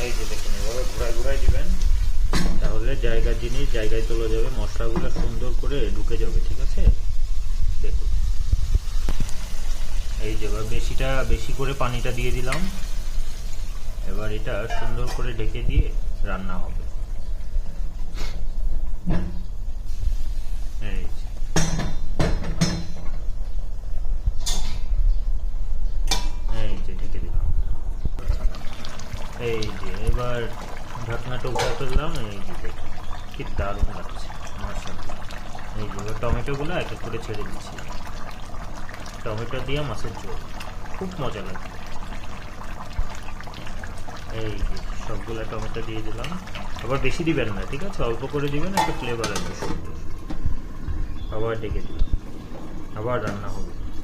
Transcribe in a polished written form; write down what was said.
এই যে দেখুন, এভাবে ঘুরাই দিবেন, তাহলে জায়গার জিনিস জায়গায় চলে যাবে, মশলাগুলো সুন্দর করে ঢুকে যাবে। ঠিক আছে, দেখুন এই যে এবার বেশি করে পানিটা দিয়ে দিলাম। এবার এটা সুন্দর করে ঢেকে দিয়ে রান্না হবে। এই যে ঢেকে দিলাম। এই যে এবার ঢাকনাটা উঠে ফেললাম। এই যে দেখুন কি দারুণ লাগছে, মাশাআল্লাহ। এই যে এবার টমেটোগুলো এক এক করে ছেড়ে দিচ্ছি। টমেটো দিয়ে মাছের ঝোল খুব মজা লাগবে। এই যে সবগুলো টমেটো দিয়ে দিলাম। আবার বেশি দিবেন না, ঠিক আছে, অল্প করে দিবেন, একটা ফ্লেভার আসবে সুন্দর। আবার ডেকে দিলাম, আবার রান্না হবে।